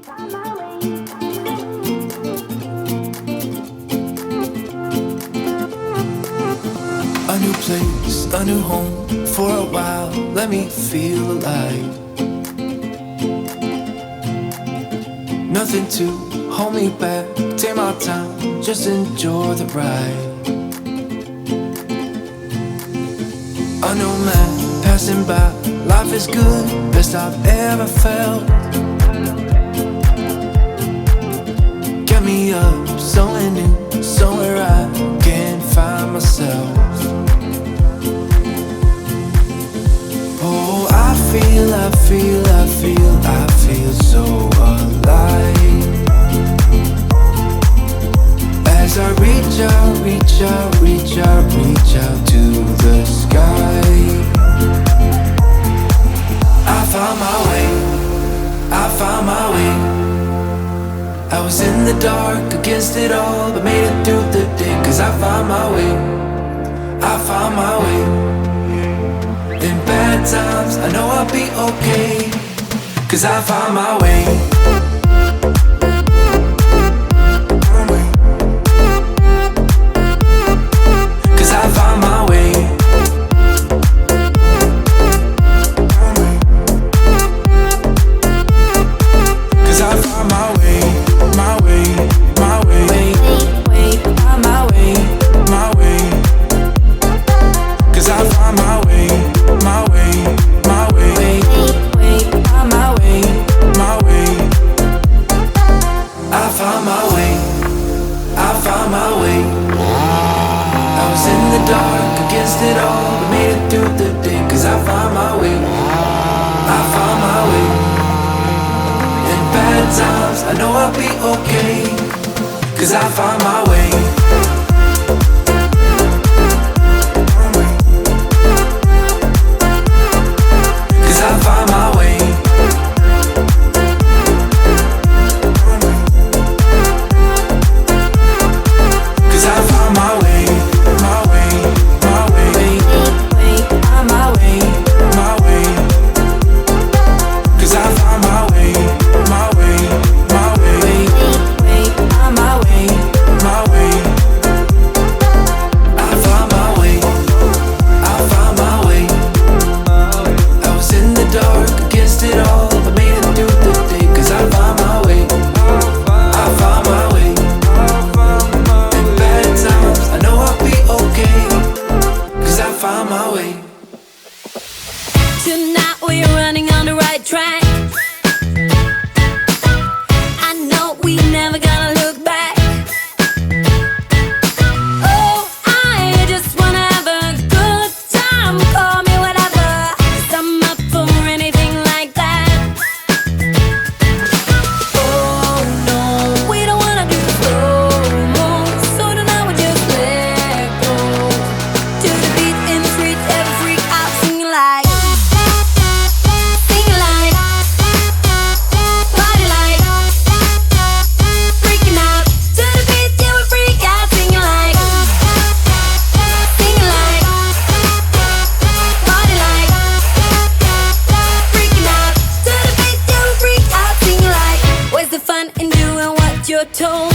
A new place, a new home. For a while, let me feel alive. Nothing to hold me back. Take my time, just enjoy the ride. A new man passing by. Life is good, best I've ever felt. Get me up, somewhere new, somewhere I can find myself. Oh, I feel so alive. As I reach out to the sky. I found my way. I was in the dark against it all, but made it through the day. Cause I found my way. In bad times, I know I'll be okay. Cause I found my way. Cause I found my way. Cause I found my way. My way. My way. My way. My way. Cause I found my way. My way. My way. My way. My way. I found my way. I found my way. I was in the dark against it all, but made it through the day. Cause I found my way. I found my way. In bad times, I know I'll be okay. Cause I found my way. Cause I found my way. Cause I found my way. My way. My way. My way. My way. Cause I found my way. My way. My way. My way. My way. I found my way. I found my way. I was in the dark against it all, but made it through the day. Cause I found my way. I found my way. In bad times, I know I'll be okay. Cause I found my way. Tonight we're running on the right track. I know we never gonna look back. Oh, I just wanna have a good time. Call me whatever, 'cause I'm up for anything like that. Oh no, we don't wanna do slow-mo, so tonight we just let go. To the beat in the street, every freak out singing like, singing like, party like, freaking out. To the beat, yeah, we freak out singing like, party like, freaking out. To the beat, yeah, we freak out singing like. Where's the fun in doing what you're told?